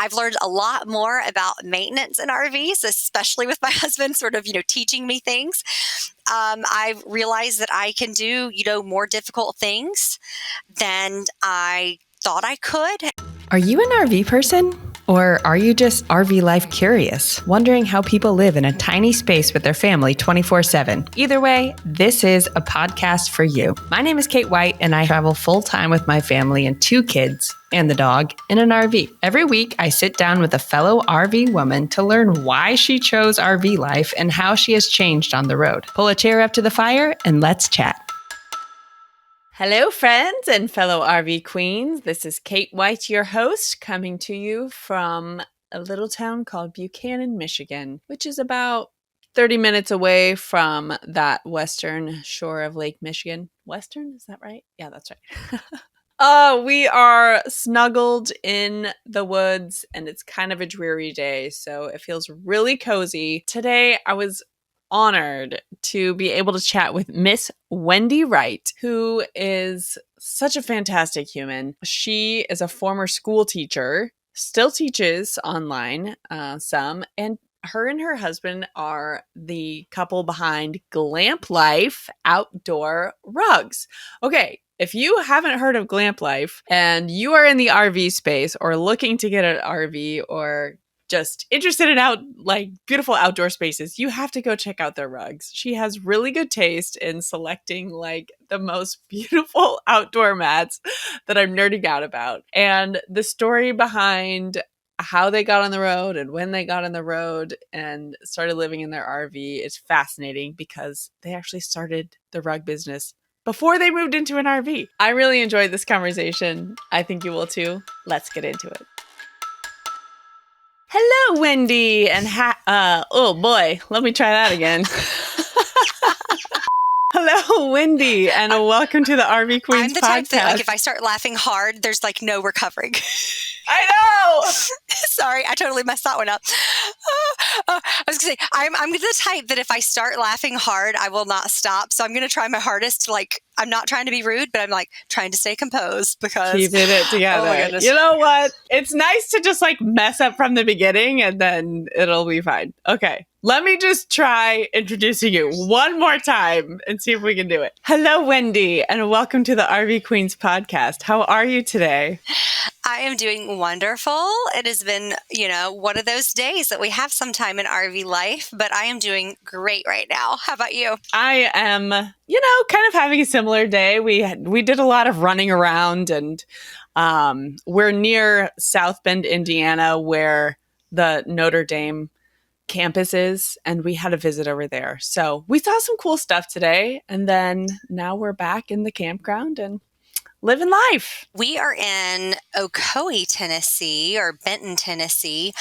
I've learned a lot more about maintenance in RVs, especially with my husband sort of, teaching me things. I've realized that I can do, more difficult things than I thought I could. Are you an RV person? Or are you just RV life curious, wondering how people live in a tiny space with their family 24/7? Either way, this is a podcast for you. My name is Kate White, and I travel full-time with my family and 2 kids and the dog in an RV. Every week, I sit down with a fellow RV woman to learn why she chose RV life and how she has changed on the road. Pull a chair up to the fire and let's chat. Hello, friends and fellow RV queens. This is Kate White, your host, coming to you from a little town called Buchanan, Michigan, which is about 30 minutes away from that western shore of Lake Michigan. Western? Is that right? Yeah, that's right. We are snuggled in the woods, and it's kind of a dreary day, so it feels really cozy. Today, I was honored to be able to chat with Miss Wendy Wright, who is such a fantastic human. She is a former school teacher, still teaches online some, and her husband are the couple behind Glamp Life outdoor rugs. Okay, if you haven't heard of Glamp Life and you are in the RV space or looking to get an RV or just interested in beautiful outdoor spaces, you have to go check out their rugs. She has really good taste in selecting the most beautiful outdoor mats that I'm nerding out about. And the story behind how they got on the road and when they got on the road and started living in their RV is fascinating because they actually started the rug business before they moved into an RV. I really enjoyed this conversation. I think you will too. Let's get into it. Hello, Wendy, and oh boy, let me try that again. Hello, Wendy, and welcome to the RV Queens I'm the podcast. type that, if I start laughing hard, there's no recovering. I know. Sorry, I totally messed that one up. I was going to say, I'm the type that if I start laughing hard, I will not stop. So I'm going to try my hardest to I'm not trying to be rude, but I'm trying to stay composed because keeping it together. Oh my goodness. You know what? It's nice to just mess up from the beginning and then it'll be fine. Okay. Let me just try introducing you one more time and see if we can do it. Hello, Wendy, and welcome to the RV Queens podcast. How are you today? I am doing wonderful. It has been, one of those days that we have sometime in RV life, but I am doing great right now. How about you? I am, kind of having a similar day. We did a lot of running around, and we're near South Bend, Indiana, where the Notre Dame campus is, and we had a visit over there. So we saw some cool stuff today, and then now we're back in the campground and living life. We are in Ocoee, Tennessee, or Benton, Tennessee,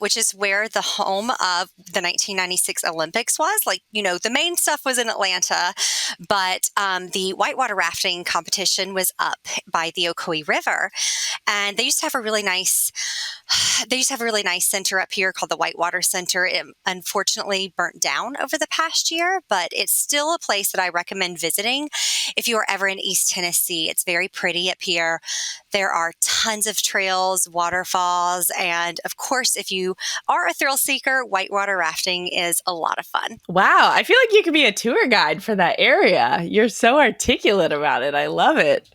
which is where the home of the 1996 Olympics was. The main stuff was in Atlanta, but the whitewater rafting competition was up by the Ocoee River. And they used to have a really nice center up here called the Whitewater Center. It unfortunately burnt down over the past year, but it's still a place that I recommend visiting if you are ever in East Tennessee. It's very pretty up here. There are tons of trails, waterfalls, and of course, if you are a thrill seeker, whitewater rafting is a lot of fun. Wow, I feel like you could be a tour guide for that area. You're so articulate about it. I love it.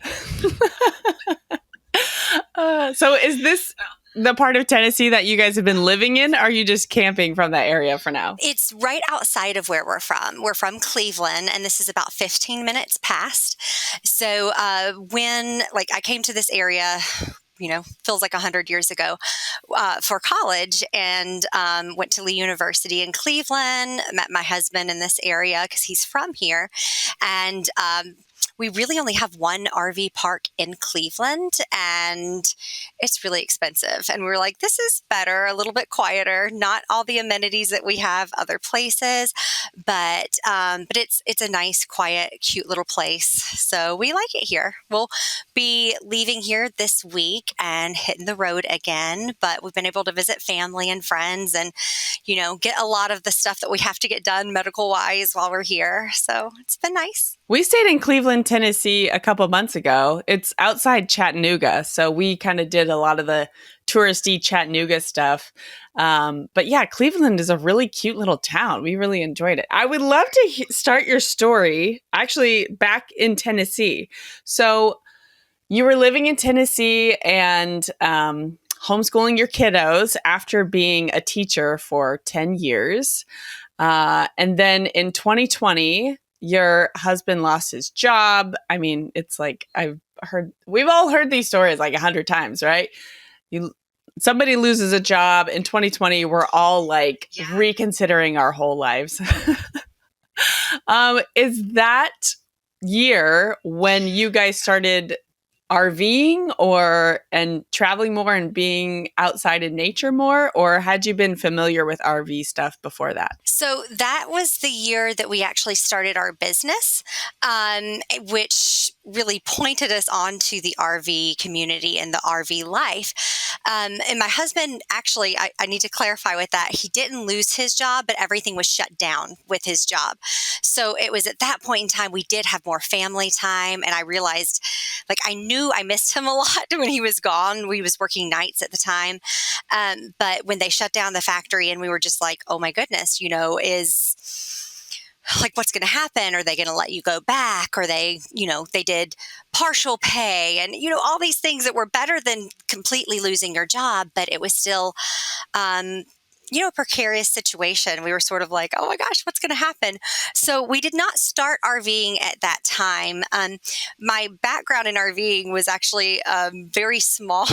So is this the part of Tennessee that you guys have been living in? Or are you just camping from that area for now? It's right outside of where we're from. We're from Cleveland, and this is about 15 minutes past. So when I came to this area, feels like 100 years ago, for college, and went to Lee University in Cleveland, met my husband in this area because he's from here. And we really only have one RV park in Cleveland, and it's really expensive. And we were like, this is better, a little bit quieter, not all the amenities that we have other places, but it's a nice, quiet, cute little place. So we like it here. We'll be leaving here this week and hitting the road again, but we've been able to visit family and friends and, get a lot of the stuff that we have to get done medical-wise while we're here. So it's been nice. We stayed in Cleveland, Tennessee a couple months ago. It's outside Chattanooga. So we kind of did a lot of the touristy Chattanooga stuff. But yeah, Cleveland is a really cute little town. We really enjoyed it. I would love to start your story actually back in Tennessee. So you were living in Tennessee and homeschooling your kiddos after being a teacher for 10 years. And then in 2020, your husband lost his job. I mean, it's like we've all heard these stories like 100 times, right? Somebody loses a job in 2020. We're all like reconsidering our whole lives. Is that year when you guys started RVing and traveling more and being outside in nature more, or had you been familiar with RV stuff before that? So that was the year that we actually started our business, which really pointed us on to the RV community and the RV life. And my husband, actually, I need to clarify with that. He didn't lose his job, but everything was shut down with his job. So it was at that point in time, we did have more family time. And I realized, like, I knew I missed him a lot when he was gone. We was working nights at the time. But when they shut down the factory and we were just like, oh my goodness, is like, what's going to happen? Are they going to let you go back? Or they did partial pay and, all these things that were better than completely losing your job, but it was still, a precarious situation. We were sort of like, oh my gosh, what's going to happen? So we did not start RVing at that time. My background in RVing was actually very small.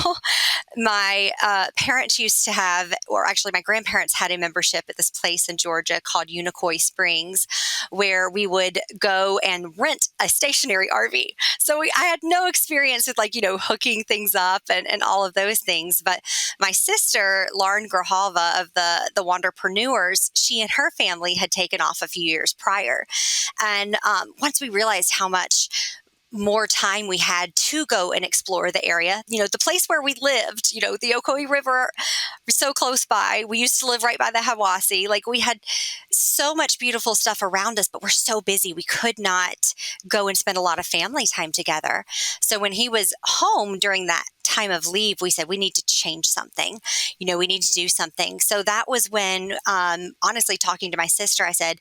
My parents used to have, or actually my grandparents had a membership at this place in Georgia called Unicoi Springs, where we would go and rent a stationary RV. So I had no experience with hooking things up and all of those things. But my sister, Lauren Grijalva of the Wanderpreneurs, she and her family had taken off a few years prior. And once we realized how much more time we had to go and explore the area, the place where we lived, the Ocoee River was so close by. We used to live right by the Hiwassee. Like, we had so much beautiful stuff around us, but we're so busy. We could not go and spend a lot of family time together. So when he was home during that time of leave, we said, we need to change something. We need to do something. So that was when, honestly, talking to my sister, I said,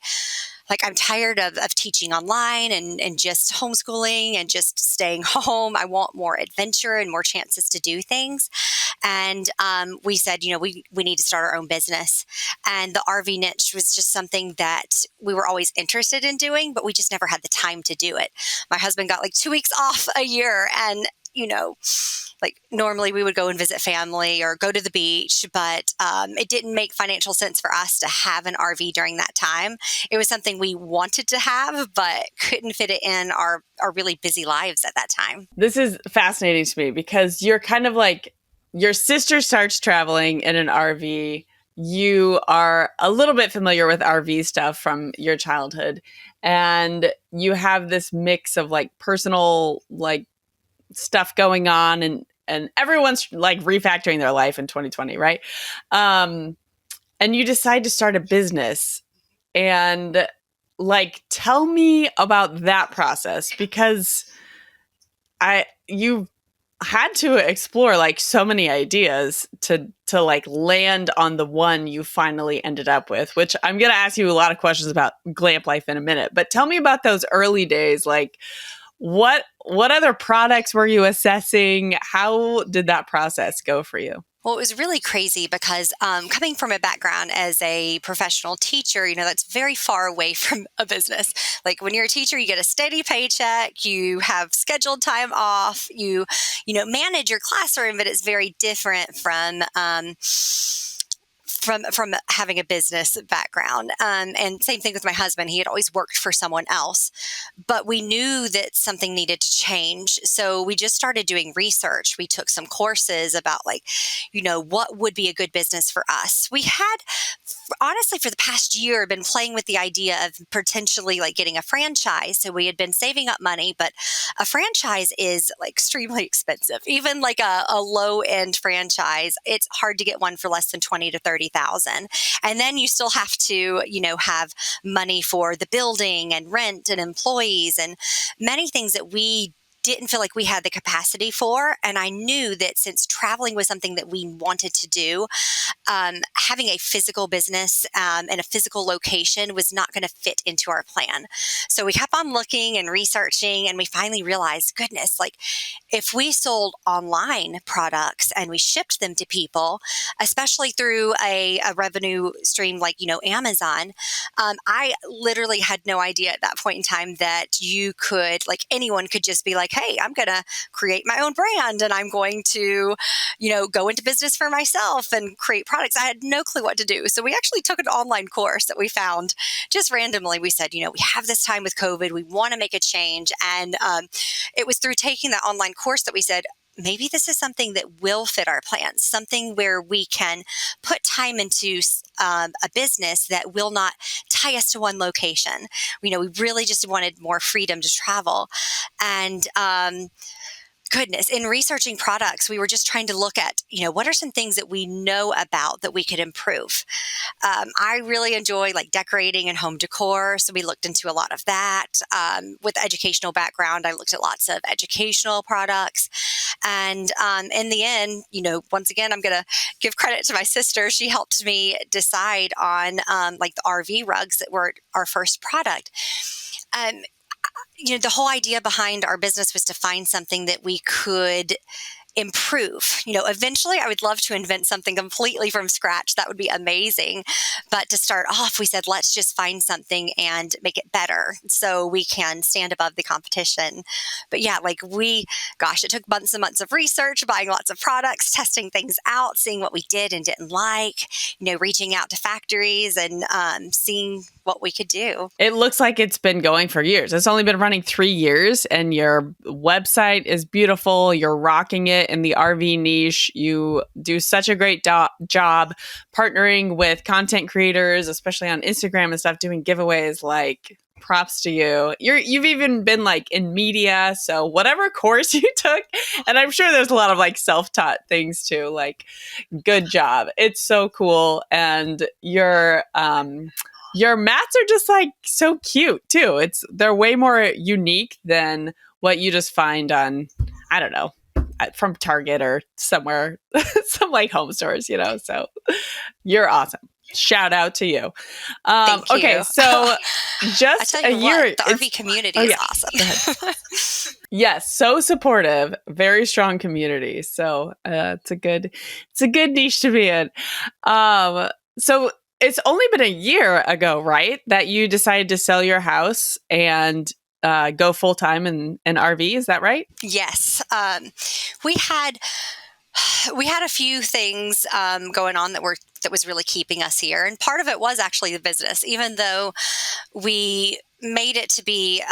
I'm tired of teaching online and just homeschooling and just staying home. I want more adventure and more chances to do things. And we said, we need to start our own business. And the RV niche was just something that we were always interested in doing, but we just never had the time to do it. My husband got 2 weeks off a year, and normally we would go and visit family or go to the beach, but it didn't make financial sense for us to have an RV during that time. It was something we wanted to have, but couldn't fit it in our really busy lives at that time. This is fascinating to me because you're kind of like, your sister starts traveling in an RV. You are a little bit familiar with RV stuff from your childhood, and you have this mix of personal stuff going on, and everyone's refactoring their life in 2020, right? And you decide to start a business, and tell me about that process, because you had to explore so many ideas to land on the one you finally ended up with, which I'm going to ask you a lot of questions about Glamp Life in a minute. But tell me about those early days. What other products were you assessing? How did that process go for you? Well, it was really crazy because coming from a background as a professional teacher, that's very far away from a business. When you're a teacher, you get a steady paycheck, you have scheduled time off, you manage your classroom, but it's very different from having a business background. And same thing with my husband. He had always worked for someone else, but we knew that something needed to change. So we just started doing research. We took some courses about what would be a good business for us. We had honestly, for the past year, been playing with the idea of potentially like getting a franchise. So we had been saving up money, but a franchise is like extremely expensive. Even like a low end franchise, it's hard to get one for less than 20 to 30,000. And then you still have to, have money for the building and rent and employees and many things that we didn't feel like we had the capacity for. And I knew that since traveling was something that we wanted to do, having a physical business and a physical location was not going to fit into our plan. So we kept on looking and researching, and we finally realized, goodness, like if we sold online products and we shipped them to people, especially through a revenue stream like, Amazon, I literally had no idea at that point in time that you could, like anyone could just be like, hey, I'm going to create my own brand and I'm going to, go into business for myself and create products. I had no clue what to do. So we actually took an online course that we found just randomly. We said, we have this time with COVID. We want to make a change. And it was through taking that online course that we said, maybe this is something that will fit our plans, something where we can put time into a business that will not tie us to one location. We really just wanted more freedom to travel. And goodness, in researching products, we were just trying to look at, what are some things that we know about that we could improve? I really enjoy like decorating and home decor. So we looked into a lot of that. With educational background, I looked at lots of educational products. And in the end, once again, I'm going to give credit to my sister. She helped me decide on like the RV rugs that were our first product. The whole idea behind our business was to find something that we could improve. Eventually I would love to invent something completely from scratch. That would be amazing. But to start off, we said, let's just find something and make it better so we can stand above the competition. But yeah, it took months and months of research, buying lots of products, testing things out, seeing what we did and didn't like, reaching out to factories and seeing what we could do. It looks like it's been going for years. It's only been running 3 years and your website is beautiful. You're rocking it in the RV niche. You do such a great job partnering with content creators, especially on Instagram and stuff, doing giveaways. Like, props to you. You've even been like in media. So whatever course you took, and I'm sure there's a lot of like self-taught things too, like good job. It's so cool. And your mats are just like so cute too. They're way more unique than what you just find on, I don't know, from Target or somewhere, some like home stores, So you're awesome. Shout out to you. Thank you. Okay, so just a year. The RV community is awesome. Yes, so supportive, very strong community. So it's a good niche to be in. So it's only been a year ago, right, that you decided to sell your house and go full time in RV. Is that right? Yes. We had a few things going on that was really keeping us here. And part of it was actually the business. Even though we made it to be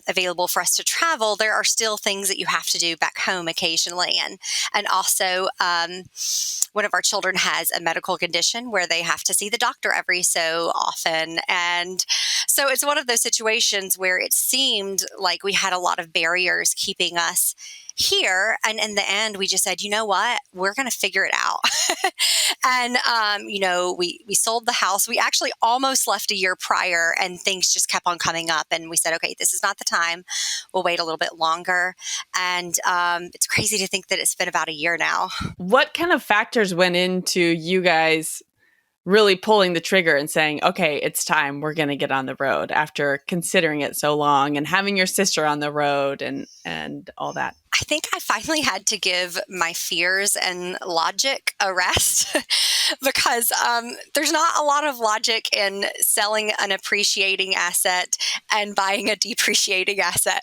available for us to travel, there are still things that you have to do back home occasionally. And also, one of our children has a medical condition where they have to see the doctor every so often. And so it's one of those situations where it seemed like we had a lot of barriers keeping us here. And in the end, we just said, you know what, we're going to figure it out. And, we sold the house. We actually almost left a year prior and things just kept on coming up. And we said, okay, this is not the time. We'll wait a little bit longer. And it's crazy to think that it's been about a year now. What kind of factors went into you guys really pulling the trigger and saying, okay, it's time, we're going to get on the road after considering it so long and having your sister on the road and all that? I think I finally had to give my fears and logic a rest because there's not a lot of logic in selling an appreciating asset and buying a depreciating asset.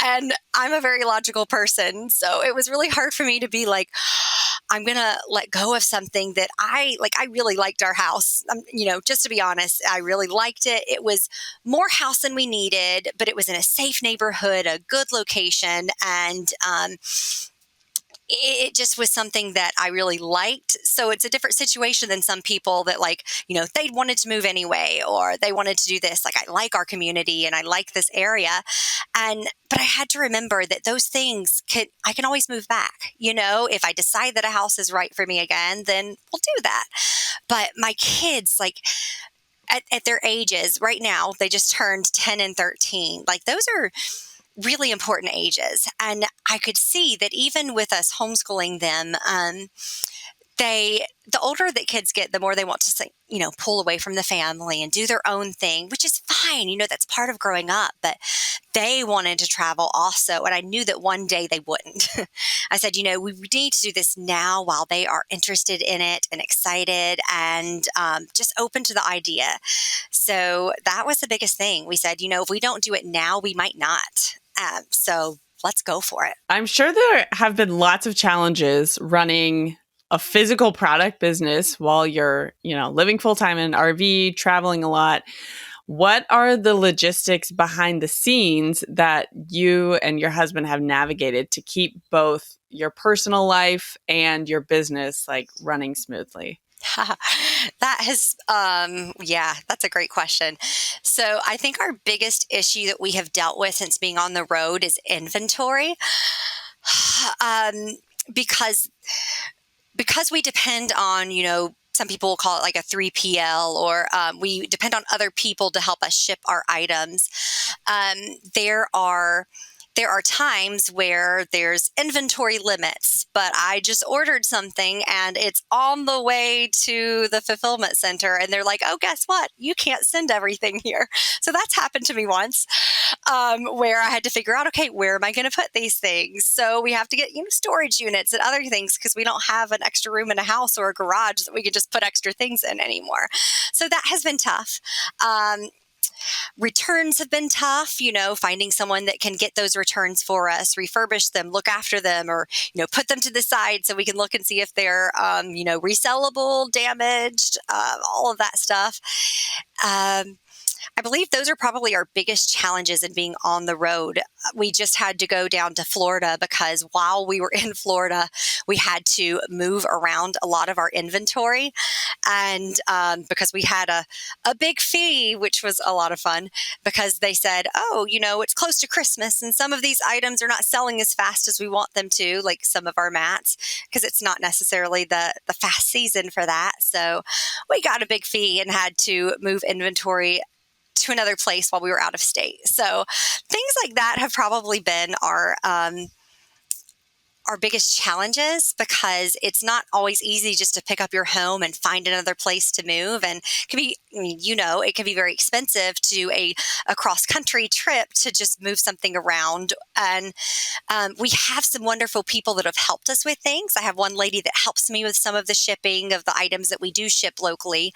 And I'm a very logical person. So it was really hard for me to be like, I'm going to let go of something that I really liked our house. Just to be honest, I really liked it. It was more house than we needed, but it was in a safe neighborhood, a good location. And it just was something that I really liked. So it's a different situation than some people that like, they wanted to move anyway, or they wanted to do this. Like, I like our community and I like this area. But I had to remember that those things I can always move back. If I decide that a house is right for me again, then we'll do that. But my kids, like, at their ages right now, they just turned 10 and 13. Like, those are really important ages. And I could see that even with us homeschooling them, the older that kids get, the more they want to, pull away from the family and do their own thing, which is fine. That's part of growing up. But they wanted to travel also. And I knew that one day they wouldn't. I said, we need to do this now while they are interested in it and excited and just open to the idea. So that was the biggest thing. We said, if we don't do it now, we might not. So let's go for it. I'm sure there have been lots of challenges running a physical product business while you're, living full-time in an RV, traveling a lot. What are the logistics behind the scenes that you and your husband have navigated to keep both your personal life and your business running smoothly? That's a great question. So I think our biggest issue that we have dealt with since being on the road is inventory. Because we depend on, some people will call it like a 3PL, or we depend on other people to help us ship our items. There are times where there's inventory limits, but I just ordered something and it's on the way to the fulfillment center. And they're like, oh, guess what? You can't send everything here. So that's happened to me once, where I had to figure out, okay, where am I going to put these things? So we have to get, storage units and other things because we don't have an extra room in a house or a garage that we could just put extra things in anymore. So that has been tough. Returns have been tough, finding someone that can get those returns for us, refurbish them, look after them, or, put them to the side so we can look and see if they're, resellable, damaged, all of that stuff. I believe those are probably our biggest challenges in being on the road. We just had to go down to Florida because while we were in Florida, we had to move around a lot of our inventory. And because we had a big fee, which was a lot of fun, because they said, oh, it's close to Christmas and some of these items are not selling as fast as we want them to, like some of our mats, because it's not necessarily the fast season for that. So we got a big fee and had to move inventory to another place while we were out of state. So things like that have probably been our biggest challenges, because it's not always easy just to pick up your home and find another place to move. And it can be, it can be very expensive to do a cross-country trip to just move something around. And we have some wonderful people that have helped us with things. I have one lady that helps me with some of the shipping of the items that we do ship locally.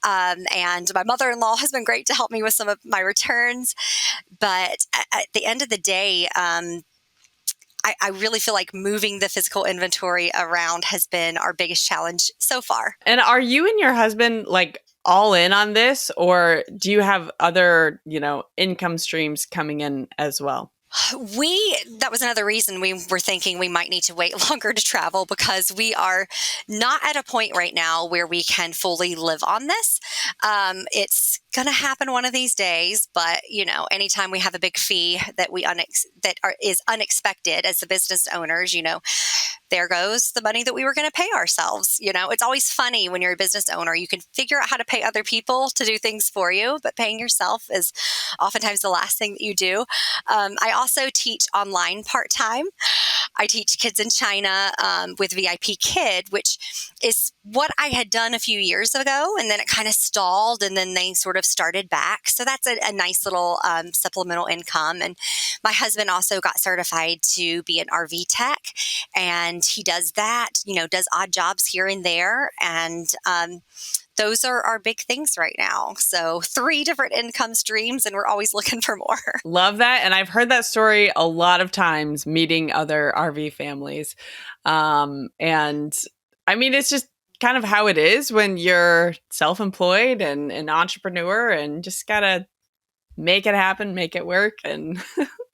And my mother-in-law has been great to help me with some of my returns. But at the end of the day, I really feel like moving the physical inventory around has been our biggest challenge so far. And are you and your husband all in on this, or do you have other, income streams coming in as well? That was another reason we were thinking we might need to wait longer to travel, because we are not at a point right now where we can fully live on this. It's going to happen one of these days, but anytime we have a big fee that is unexpected as the business owners, there goes the money that we were going to pay ourselves. It's always funny when you're a business owner, you can figure out how to pay other people to do things for you, but paying yourself is oftentimes the last thing that you do. I also teach online part-time. I teach kids in China with VIP Kid, which is what I had done a few years ago, and then it kind of stalled, and then they sort of started back. So that's a nice little supplemental income. And my husband also got certified to be an RV tech, and he does that, does odd jobs here and there. And those are our big things right now. So 3 different income streams, and we're always looking for more. Love that. And I've heard that story a lot of times meeting other RV families. And I mean, it's just kind of how it is when you're self-employed and an entrepreneur, and just got to make it happen, make it work. And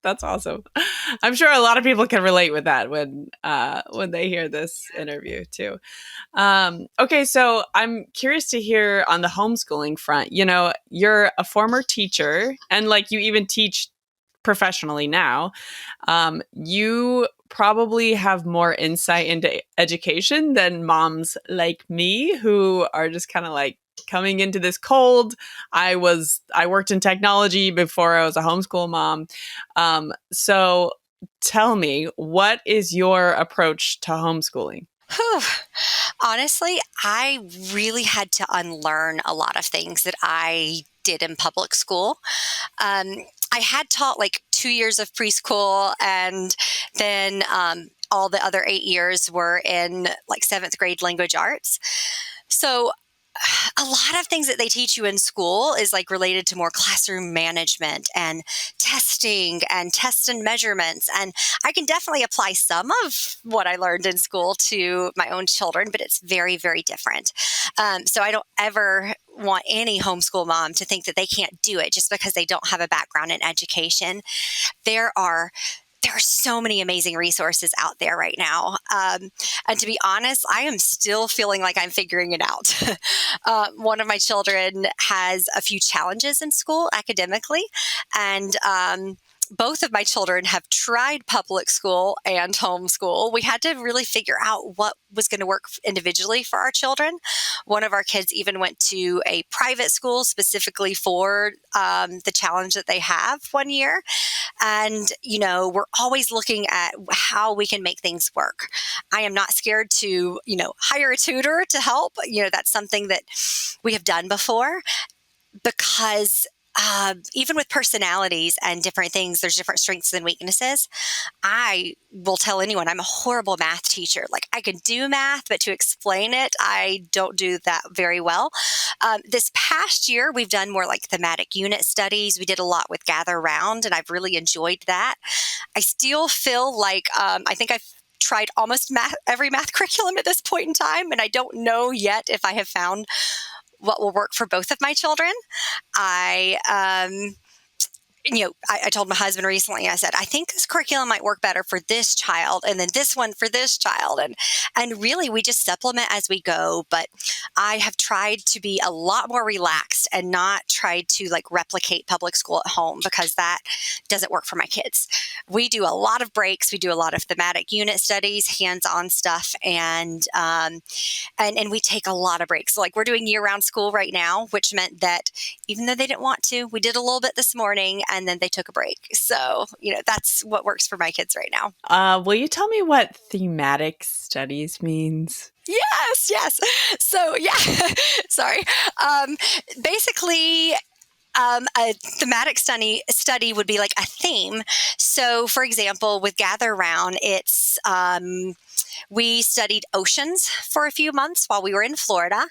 That's awesome. I'm sure a lot of people can relate with that when they hear this interview too. Okay, so I'm curious to hear on the homeschooling front. You know, you're a former teacher, and like you even teach professionally now. You probably have more insight into education than moms like me who are just kind of like coming into this cold. I worked in technology before I was a homeschool mom. So tell me, what is your approach to homeschooling? Whew. Honestly, I really had to unlearn a lot of things that I did in public school. I had taught like 2 years of preschool, and then all the other 8 years were in like seventh grade language arts. So a lot of things that they teach you in school is like related to more classroom management and testing and test and measurements. And I can definitely apply some of what I learned in school to my own children, but it's very, very different. So I don't ever want any homeschool mom to think that they can't do it just because they don't have a background in education. There are so many amazing resources out there right now. And to be honest, I am still feeling like I'm figuring it out. One of my children has a few challenges in school academically, and both of my children have tried public school and homeschool. We had to really figure out what was going to work individually for our children. One of our kids even went to a private school specifically for the challenge that they have one year. And, you know, we're always looking at how we can make things work. I am not scared to, hire a tutor to help. That's something that we have done before, because even with personalities and different things, there's different strengths and weaknesses. I will tell anyone I'm a horrible math teacher. Like, I can do math, but to explain it, I don't do that very well. This past year, we've done more like thematic unit studies. We did a lot with Gather Round, and I've really enjoyed that. I still feel like I think I've tried almost every math curriculum at this point in time, and I don't know yet if I have found what will work for both of my children. I told my husband recently, I said, I think this curriculum might work better for this child, and then this one for this child. And really, we just supplement as we go. But I have tried to be a lot more relaxed and not tried to like replicate public school at home, because that doesn't work for my kids. We do a lot of breaks. We do a lot of thematic unit studies, hands-on stuff, and we take a lot of breaks. So like, we're doing year-round school right now, which meant that even though they didn't want to, we did a little bit this morning, and then they took a break. So, that's what works for my kids right now. Will you tell me what thematic studies means? Yes. So, yeah, sorry. Basically, a thematic study would be like a theme. So, for example, with Gather Round, it's we studied oceans for a few months while we were in Florida,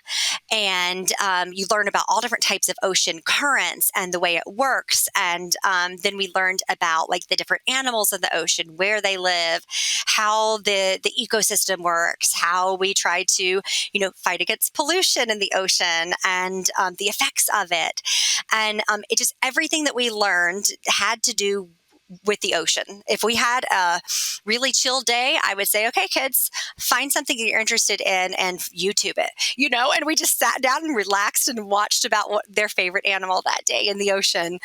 and you learn about all different types of ocean currents and the way it works. And then we learned about like the different animals in the ocean, where they live, how the ecosystem works, how we try to fight against pollution in the ocean, and the effects of it. And it just, everything that we learned had to do with the ocean. If we had a really chill day, I would say, okay, kids, find something that you're interested in and YouTube it, and we just sat down and relaxed and watched about what their favorite animal that day in the ocean.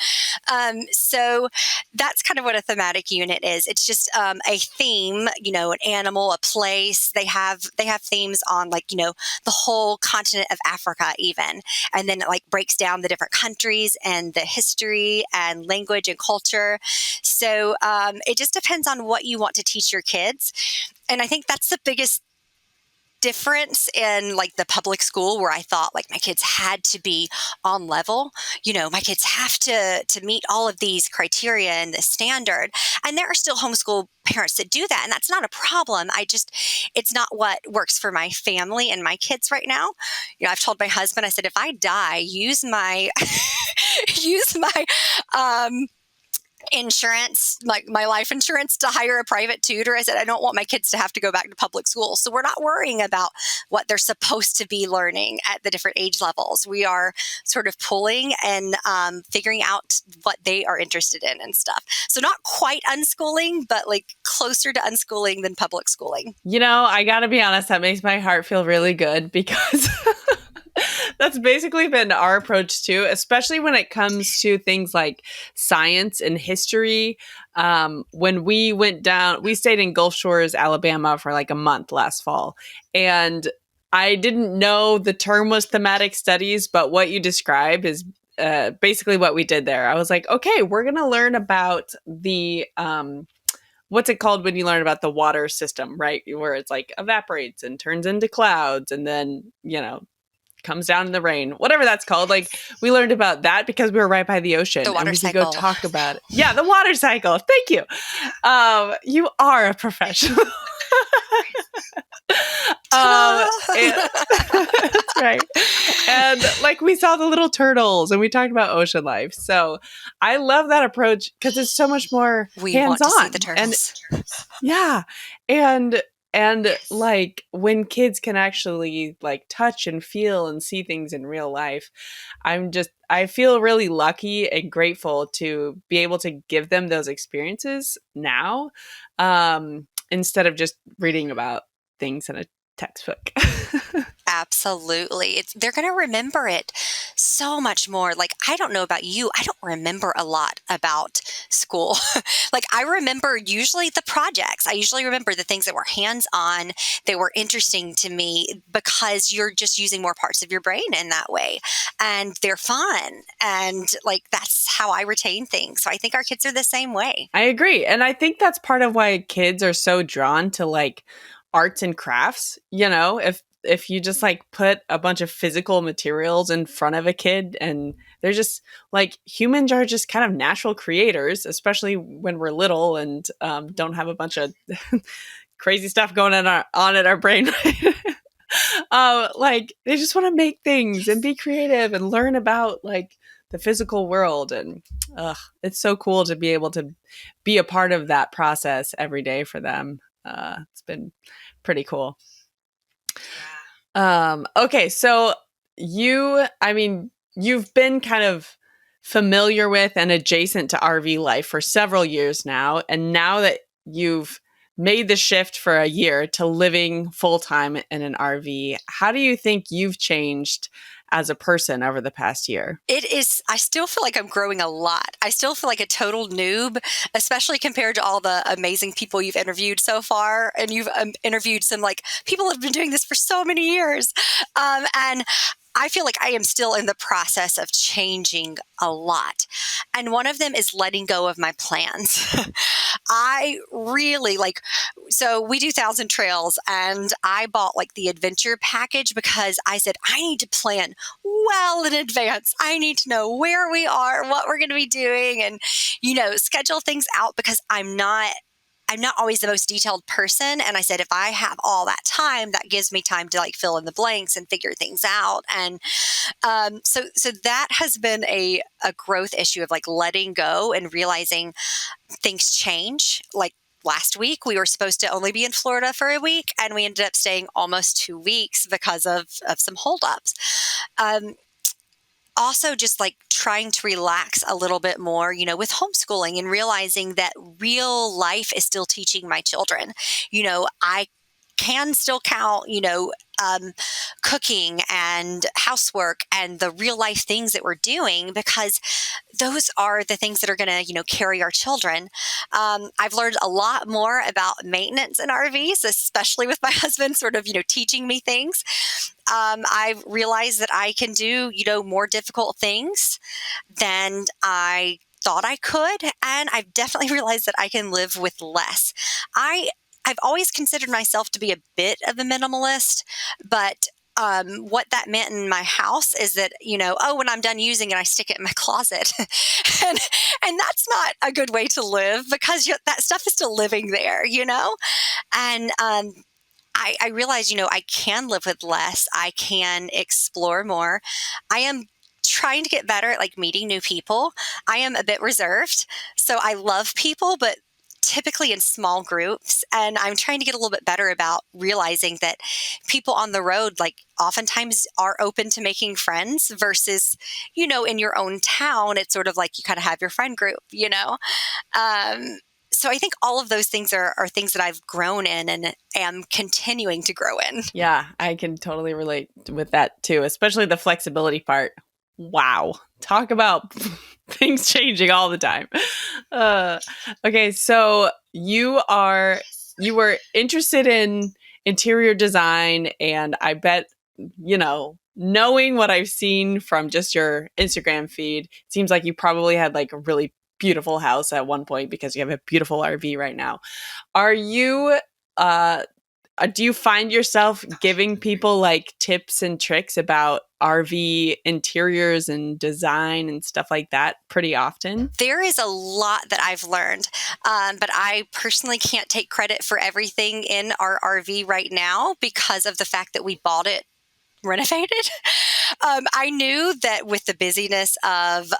So that's kind of what a thematic unit is. It's just a theme, an animal, a place. They have themes on like, the whole continent of Africa even. And then it like breaks down the different countries and the history and language and culture. So it just depends on what you want to teach your kids. And I think that's the biggest difference in like the public school, where I thought like my kids had to be on level. My kids have to meet all of these criteria and the standard. And there are still homeschool parents that do that, and that's not a problem. It's not what works for my family and my kids right now. I've told my husband, I said, if I die, use my insurance, like my life insurance, to hire a private tutor. I said, I don't want my kids to have to go back to public school. So we're not worrying about what they're supposed to be learning at the different age levels. We are sort of pulling and figuring out what they are interested in and stuff. So not quite unschooling, but like closer to unschooling than public schooling. I got to be honest, that makes my heart feel really good because that's basically been our approach too, especially when it comes to things like science and history. When we stayed in Gulf Shores, Alabama for like a month last fall. And I didn't know the term was thematic studies, but what you described is basically what we did there. I was like, okay, we're going to learn about the what's it called when you learn about the water system, right? Where it's like evaporates and turns into clouds and then, comes down in the rain, whatever that's called. Like we learned about that because we were right by the ocean The water and we cycle. could go talk about it. Yeah, the water cycle. Thank you. You are a professional. That's right. And like we saw the little turtles and we talked about ocean life. So I love that approach because it's so much more We hands-on. want to see the turtles. Yeah. And like when kids can actually like touch and feel and see things in real life, I feel really lucky and grateful to be able to give them those experiences now, instead of just reading about things in a textbook. Absolutely. They're going to remember it so much more. Like, I don't know about you. I don't remember a lot about school. Like, I remember usually the projects. I usually remember the things that were hands-on. They were interesting to me because you're just using more parts of your brain in that way. And they're fun. And like, that's how I retain things. So I think our kids are the same way. I agree. And I think that's part of why kids are so drawn to like arts and crafts. If you just like put a bunch of physical materials in front of a kid and they're just like, humans are just kind of natural creators, especially when we're little and don't have a bunch of crazy stuff going on in our brain. Like they just want to make things and be creative and learn about like the physical world. And it's so cool to be able to be a part of that process every day for them. It's been pretty cool. Okay, so you've been kind of familiar with and adjacent to RV life for several years now. And now that you've made the shift for a year to living full-time in an RV, how do you think you've changed as a person over the past year? I still feel like I'm growing a lot. I still feel like a total noob, especially compared to all the amazing people you've interviewed so far. And you've interviewed some like people who have been doing this for so many years. And I feel like I am still in the process of changing a lot. And one of them is letting go of my plans. I really so we do 1,000 Trails and I bought like the adventure package because I said, I need to plan well in advance. I need to know where we are, what we're going to be doing and, schedule things out because I'm not always the most detailed person. And I said, if I have all that time, that gives me time to like fill in the blanks and figure things out. And so that has been a growth issue of like letting go and realizing things change. Like last week, we were supposed to only be in Florida for a week, and we ended up staying almost 2 weeks because of some holdups. Also just like trying to relax a little bit more, with homeschooling and realizing that real life is still teaching my children. I can still count, cooking and housework and the real life things that we're doing because those are the things that are going to, carry our children. I've learned a lot more about maintenance in RVs, especially with my husband sort of, teaching me things. I've realized that I can do, more difficult things than I thought I could. And I've definitely realized that I can live with less. I've always considered myself to be a bit of a minimalist, but what that meant in my house is that, when I'm done using it, I stick it in my closet. and that's not a good way to live because that stuff is still living there, And I realize, I can live with less. I can explore more. I am trying to get better at like meeting new people. I am a bit reserved, so I love people, but typically in small groups. And I'm trying to get a little bit better about realizing that people on the road, like oftentimes are open to making friends versus, in your own town, it's sort of like you kind of have your friend group. So I think all of those things are things that I've grown in and am continuing to grow in. Yeah, I can totally relate with that too, especially the flexibility part. Wow. Talk about things changing all the time. Okay, so you were interested in interior design, and I bet, knowing what I've seen from just your Instagram feed, it seems like you probably had like a really beautiful house at one point because you have a beautiful RV right now. Are you do you find yourself giving people like tips and tricks about RV interiors and design and stuff like that pretty often? There is a lot that I've learned, but I personally can't take credit for everything in our RV right now because of the fact that we bought it renovated. I knew that with the busyness of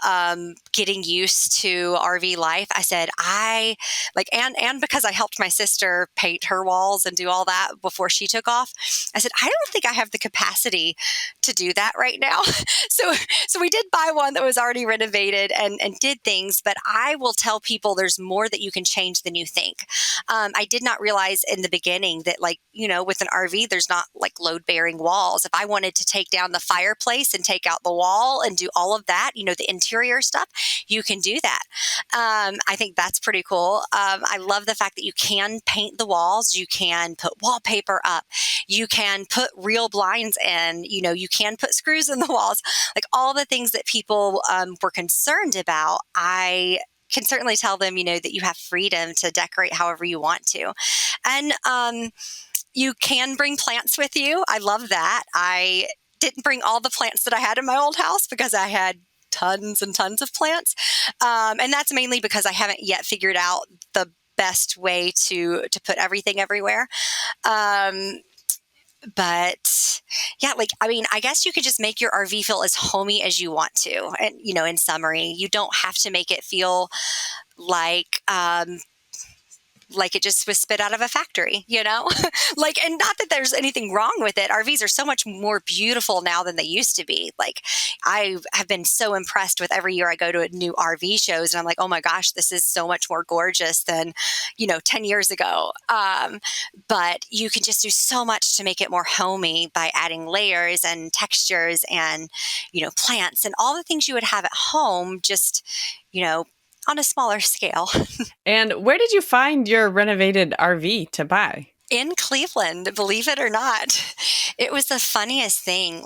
getting used to RV life, I said, and because I helped my sister paint her walls and do all that before she took off, I said, I don't think I have the capacity to do that right now. So we did buy one that was already renovated and did things, but I will tell people there's more that you can change than you think. I did not realize in the beginning that with an RV, there's not like load bearing walls. If I wanted to take down the fireplace and take out the wall and do all of that, the interior stuff, you can do that. I think that's pretty cool. I love the fact that you can paint the walls. You can put wallpaper up. You can put real blinds in. You can put screws in the walls. Like all the things that people were concerned about, I can certainly tell them, that you have freedom to decorate however you want to. And you can bring plants with you. I love that. I didn't bring all the plants that I had in my old house because I had tons and tons of plants. And that's mainly because I haven't yet figured out the best way to put everything everywhere. But yeah, I guess you could just make your RV feel as homey as you want to. And, in summary, you don't have to make it feel like it just was spit out of a factory, and not that there's anything wrong with it. RVs are so much more beautiful now than they used to be. Like I have been so impressed with every year I go to a new RV shows and I'm like, oh my gosh, this is so much more gorgeous than, 10 years ago. But you can just do so much to make it more homey by adding layers and textures and, plants and all the things you would have at home, just, on a smaller scale. And where did you find your renovated RV to buy? In Cleveland, believe it or not. It was the funniest thing.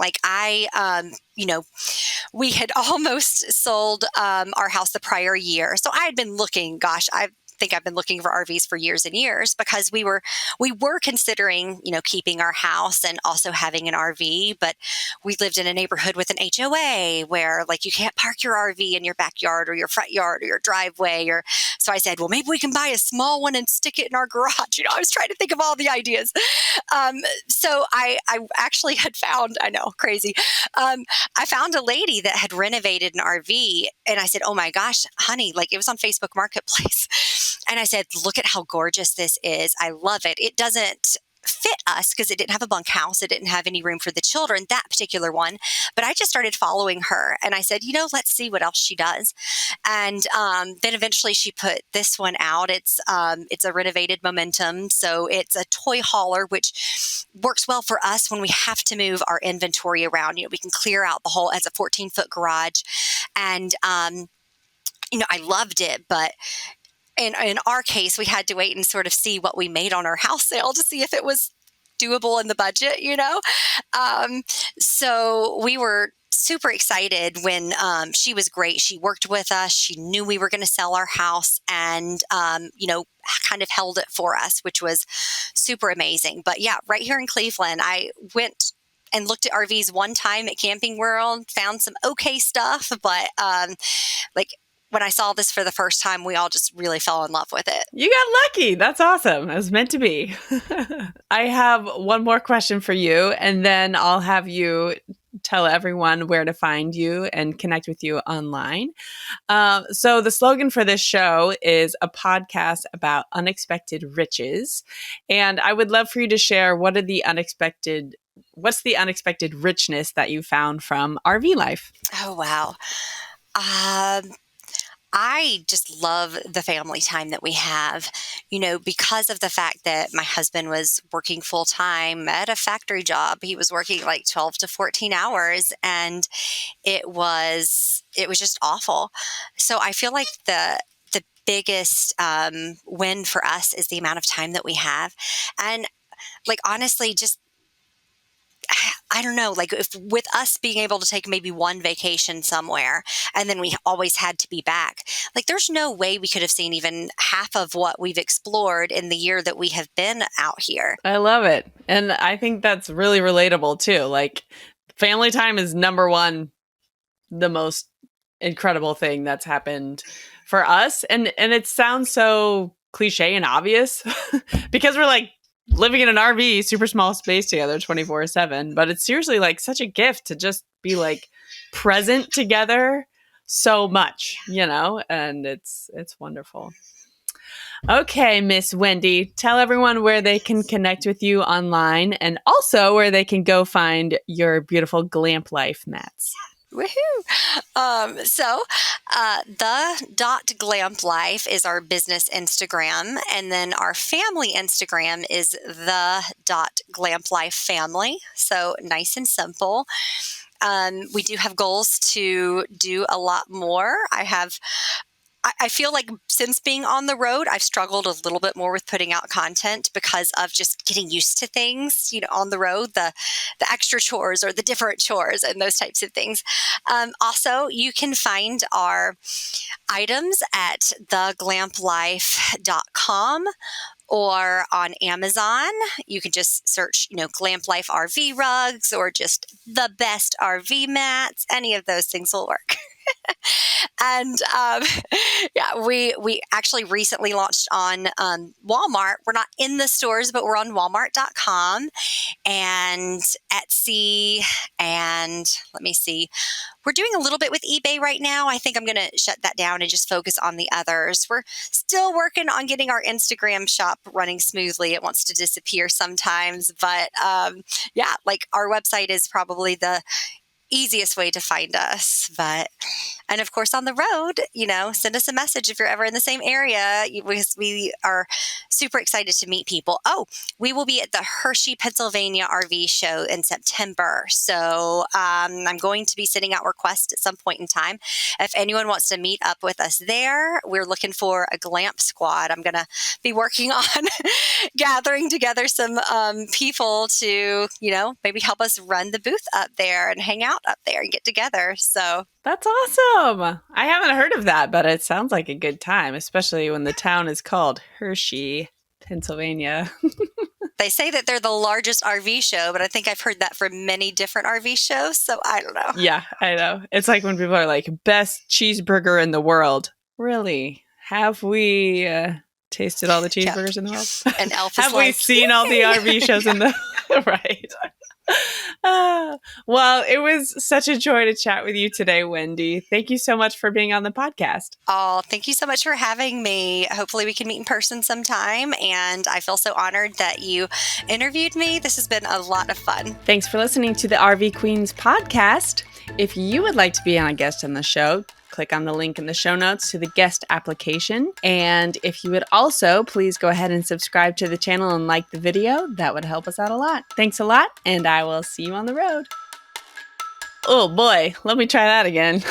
We had almost sold our house the prior year. So I had been looking, I think I've been looking for RVs for years and years because we were considering, keeping our house and also having an RV, but we lived in a neighborhood with an HOA where you can't park your RV in your backyard or your front yard or your driveway. So I said, well, maybe we can buy a small one and stick it in our garage. I was trying to think of all the ideas. So I actually had found, I know, crazy. I found a lady that had renovated an RV and I said, oh my gosh, honey, it was on Facebook Marketplace. And I said, look at how gorgeous this is. I love it. It doesn't fit us because it didn't have a bunkhouse. It didn't have any room for the children, that particular one. But I just started following her and I said, let's see what else she does. And then eventually she put this one out. It's a renovated Momentum. So it's a toy hauler, which works well for us when we have to move our inventory around. We can clear out the whole, as a 14-foot garage. And, I loved it, but in our case, we had to wait and sort of see what we made on our house sale to see if it was doable in the budget, So we were super excited when she was great. She worked with us. She knew we were going to sell our house and, kind of held it for us, which was super amazing. But yeah, right here in Cleveland, I went and looked at RVs one time at Camping World, found some okay stuff, but when I saw this for the first time, we all just really fell in love with it. You got lucky. That's awesome. It was meant to be. I have one more question for you, and then I'll have you tell everyone where to find you and connect with you online. So the slogan for this show is a podcast about unexpected riches. And I would love for you to share what's the unexpected richness that you found from RV life? Oh, wow. I just love the family time that we have, because of the fact that my husband was working full time at a factory job. He was working like 12 to 14 hours, and it was just awful. So I feel like the biggest win for us is the amount of time that we have. And like, honestly, just I don't know, like if with us being able to take maybe one vacation somewhere and then we always had to be back, like there's no way we could have seen even half of what we've explored in the year that we have been out here. I love it. And I think that's really relatable too. Like family time is number one, the most incredible thing that's happened for us. And it sounds so cliche and obvious because we're like living in an RV, super small space together 24/7. But it's seriously like such a gift to just be like present together so much, and it's wonderful. Okay, Miss Wendy, tell everyone where they can connect with you online and also where they can go find your beautiful Glamp Life mats. Woohoo! The .glamplife is our business Instagram, and then our family Instagram is the .glamplife family. So nice and simple. We do have goals to do a lot more. I feel like since being on the road, I've struggled a little bit more with putting out content because of just getting used to things, on the road, the extra chores or the different chores and those types of things. Also, you can find our items at theglamplife.com or on Amazon. You can just search, Glamp Life RV rugs or just the best RV mats. Any of those things will work. And we actually recently launched on Walmart. We're not in the stores, but we're on Walmart.com and Etsy. And let me see. We're doing a little bit with eBay right now. I think I'm going to shut that down and just focus on the others. We're still working on getting our Instagram shop running smoothly. It wants to disappear sometimes. But like our website is probably the easiest way to find us. And of course, on the road, send us a message if you're ever in the same area. We are super excited to meet people. Oh, we will be at the Hershey, Pennsylvania RV show in September. So I'm going to be sending out requests at some point in time. If anyone wants to meet up with us there, we're looking for a Glamp squad. I'm going to be working on gathering together some people to, maybe help us run the booth up there and hang out up there and get together. So that's awesome. I haven't heard of that, but it sounds like a good time, especially when the town is called Hershey, Pennsylvania. They say that they're the largest RV show, but I think I've heard that from many different RV shows. So I don't know. Yeah, I know. It's like when people are like, best cheeseburger in the world. Really? Have we tasted all the cheeseburgers in the world? And Elf Have we seen all the RV shows in the... Right. Well, it was such a joy to chat with you today, Wendy. Thank you so much for being on the podcast. Oh, thank you so much for having me. Hopefully we can meet in person sometime. And I feel so honored that you interviewed me. This has been a lot of fun. Thanks for listening to the RV Queens podcast. If you would like to be on a guest on the show, click on the link in the show notes to the guest application. And if you would also please go ahead and subscribe to the channel and like the video, that would help us out a lot. Thanks a lot, and I will see you on the road. Oh boy, let me try that again.